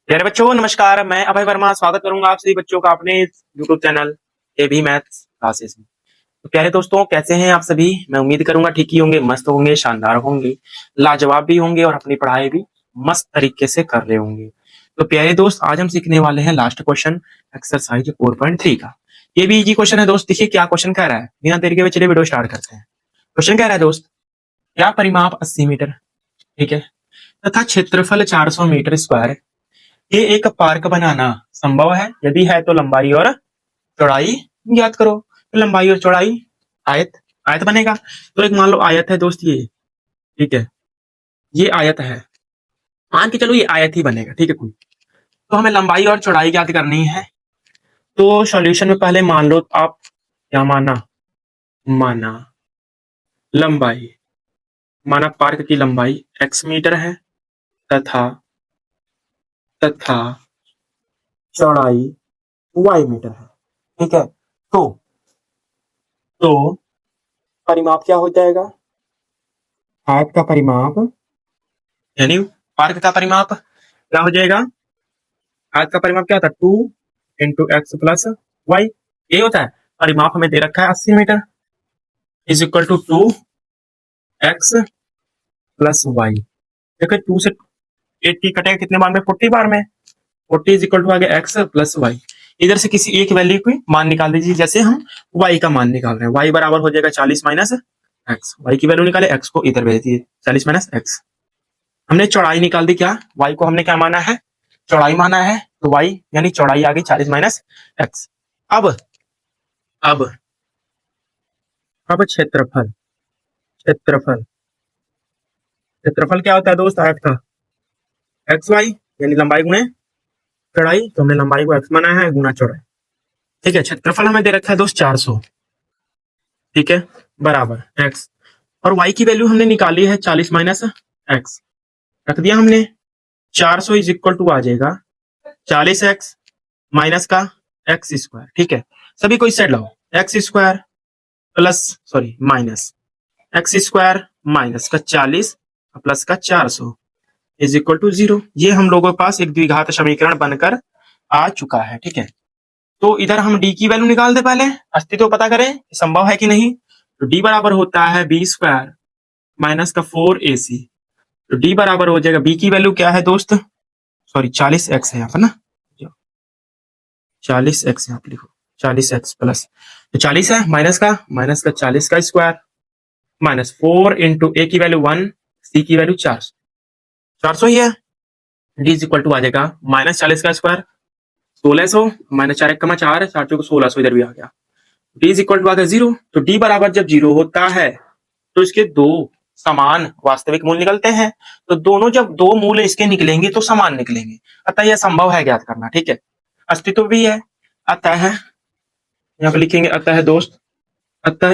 प्यारे बच्चों नमस्कार। मैं अभय वर्मा स्वागत करूंगा आप सभी बच्चों का अपने YouTube channel AB maths classes में। तो प्यारे दोस्तों कैसे हैं आप सभी। मैं उम्मीद करूंगा ठीक ही होंगे, मस्त होंगे, शानदार होंगे, लाजवाब भी होंगे और अपनी पढ़ाई भी मस्त तरीके से कर रहे होंगे। तो प्यारे दोस्त आज हम सीखने वाले हैं लास्ट क्वेश्चन एक्सरसाइज 4.3 का। ये भी इजी क्वेश्चन है दोस्त। देखिए क्या क्वेश्चन कह रहा है, बिना देरी के चलिए वीडियो स्टार्ट करते हैं। क्वेश्चन कह रहा है दोस्त, क्या परिमाप 80 मीटर ठीक है तथा क्षेत्रफल 400 मीटर स्क्वायर ये एक पार्क बनाना संभव है, यदि है तो लंबाई और चौड़ाई ज्ञात करो। तो लंबाई और चौड़ाई आयत आयत बनेगा। तो एक मान लो आयत है दोस्त, ये ठीक है, ये आयत है, मान के चलो ये आयत ही बनेगा, ठीक है कोई। तो हमें लंबाई और चौड़ाई ज्ञात करनी है। तो सॉल्यूशन में पहले मान लो आप क्या माना लंबाई, माना पार्क की लंबाई x मीटर है तथा तथा चौड़ाई y मीटर है, ठीक है। तो परिमाप क्या हो जाएगा, आयत का परिमाप यानी पार्क का परिमाप क्या हो जाएगा, आयत का परिमाप क्या होता है 2 × x + y, ये होता है। परिमाप हमें दे रखा है 80 metre is equal to 2x + y। देखो 2 से 80 कटेगा कितने बार में, 40 बार में। 40 इज इक्वल टू आ गया x + y। इधर से किसी एक वैल्यू की मान निकाल दीजिए, जैसे हम y का मान निकाल रहे हैं। y बराबर हो जाएगा 40 - x। y की वैल्यू निकाले, x को इधर भेज दिए 40 - x। हमने चौड़ाई निकाल दी, क्या y को हमने क्या माना है, चौड़ाई माना है। तो y यानी चौड़ाई आ गई 40 - x। अब अब अब क्षेत्रफल क्षेत्रफल क्षेत्रफल क्या होता है दोस्त, आयत का एक्स वाई यानी लंबाई गुणे चौड़ाई। तो हमने लंबाई को x माना है गुना चौड़ाई, ठीक है। क्षेत्रफल हमें दे रखा है दोस्त 400, ठीक है, बराबर x। और y की वैल्यू हमने निकाली है 40 - x, रख दिया हमने। 400 इज इक्वल टू आ जाएगा 40x माइनस का x², ठीक है। सभी को इस साइड लाओ, x² plus sorry minus x² minus का 40 प्लस का 400 इज इक्वल टू 0। ये हम लोगों के पास एक द्विघात समीकरण बनकर आ चुका है, ठीक है। तो इधर हम d की वैल्यू निकाल दे, पहले अस्तित्व पता करें संभव है कि नहीं। तो d बराबर होता है b² माइनस का 4ac। तो d बराबर हो जाएगा, b की वैल्यू क्या है दोस्त, सॉरी 40x है यहाँ पर ना, 40x यहाँ पर लिखो, 40x प्लस तो 40 है माइनस का 40 का स्क्वायर माइनस 4 × a की वैल्यू 1, c की वैल्यू 400 ही है। d इज इक्वल टू आ जाएगा -40 का स्क्वायर 1600 -4 × 4 4 को 1600 इधर भी आ गया। d इज इक्वल टू आ गया 0। तो d बराबर जब 0 होता है तो इसके दो समान वास्तविक मूल निकलते हैं। तो दोनों जब दो मूल इसके निकलेंगे तो समान निकलेंगे, अतः यह संभव है ज्ञात करना, ठीक है। अस्तित्व भी है, अतः यहाँ पे लिखेंगे अतः दोस्त, अतः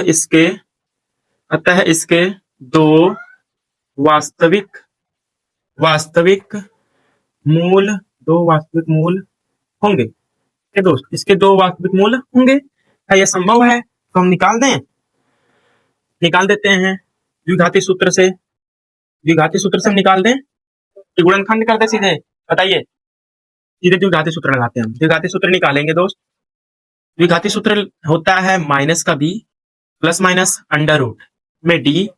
इसके दो वास्तविक मूल होंगे, ठीक दोस्त, इसके दो वास्तविक मूल होंगे। क्या यह संभव है, तो हम निकाल देते हैं द्विघाती सूत्र से हम निकाल दें, गुणनखंड करते सीधे, बताइए, सीधे द्विघाती सूत्र लगाते हैं हम। द्विघाती सूत्र निकालेंगे दोस्त, द्विघाती सूत्र होता है माइनस का b plus minus under root में d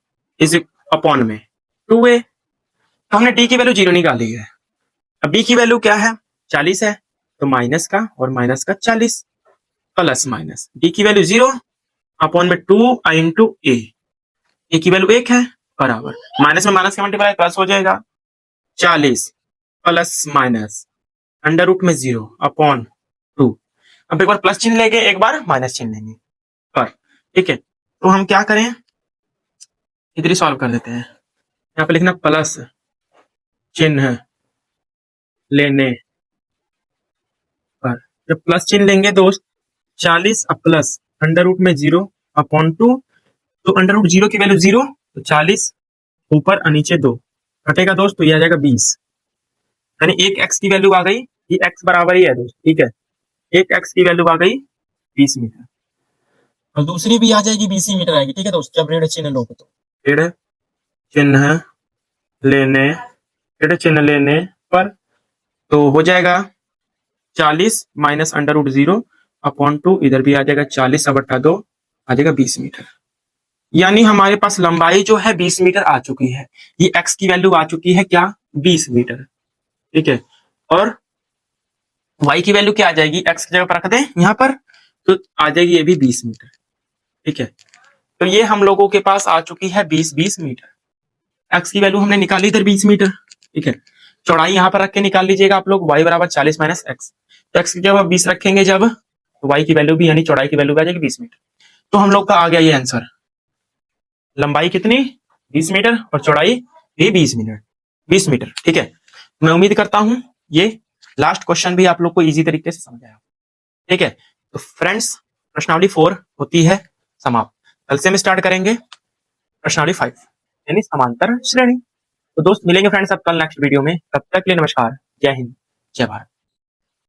इज अपॉन में 2a। तो हमने d की वैल्यू 0 निकाली है। अब b की वैल्यू क्या है, 40 है, तो माइनस का और माइनस का 40 प्लस माइनस d की वैल्यू 0 अपॉन में 2 × a, a की वैल्यू 1 है, बराबर माइनस में माइनस का मल्टीप्लाई प्लस हो जाएगा 40 प्लस माइनस अंडर रूट में 0 अपॉन 2। अब एक बार प्लस चिन्ह लेंगे, एक बार माइनस चिन्ह लेंगे पर, ठीक है। तो हम क्या करें, इधर ही सॉल्व कर देते हैं। यहाँ पे लिखना प्लस चिन्ह लेने पर, जब प्लस चिन्ह लेंगे दोस्त 40 प्लस अंडर रूट में 0 अपॉन 2, तो अंडर रूट 0 की वैल्यू 0, तो 40 ऊपर और नीचे 2 कटेगा दोस्त, तो ये आ जाएगा 20, यानी एक x की वैल्यू आ गई, ये x बराबर ही है दोस्त, ठीक है। एक x की वैल्यू आ गई 20 मीटर और दूसरी भी आ जाएगी 20 मीटर आएगी, ठीक है दोस्त। जब ऋण चिन्ह लोगे तो ऋण चिन्ह लेने पर तो हो जाएगा 40 माइनस अंडर रूट 0 अपॉन 2, इधर भी आ जाएगा 40/2 आ जाएगा 20 मीटर। यानी हमारे पास लंबाई जो है 20 मीटर आ चुकी है। ये x की वैल्यू आ चुकी है क्या, 20 मीटर। ठीक है, और y की वैल्यू क्या आ जाएगी, x की जगह पर रख दें यहाँ पर, तो आ जाएगी ये भी 20 मीटर। ठीक है, तो ये हम लोगों के पास आ चुकी है 20 मीटर। x की वैल्यू हमने निकाली इधर 20 मीटर। ठीक है, चौड़ाई यहाँ पर रख के निकाल लीजिएगा आप लोग, y बराबर 40 माइनस एक्स। तो x की जगह 20 रखेंगे जब, तो y की वैल्यू भी यानी चौड़ाई की वैल्यू भी आ जाएगी 20 मीटर। तो हम लोग का आ गया ये आंसर। लंबाई कितनी, 20 मीटर, और चौड़ाई भी 20 मीटर। ठीक है, मैं उम्मीद करता हूं ये लास्ट क्वेश्चन भी आप लोग को इजी तरीके से समझ आया। ठीक है, तो फ्रेंड्स प्रश्नावली 4 होती है समाप्त। कल से हम स्टार्ट करेंगे प्रश्नावली 5 यानी समांतर श्रेणी। तो दोस्त मिलेंगे फ्रेंड्स अब कल नेक्स्ट वीडियो में, तब तक के लिए नमस्कार, जय हिंद, जय भारत।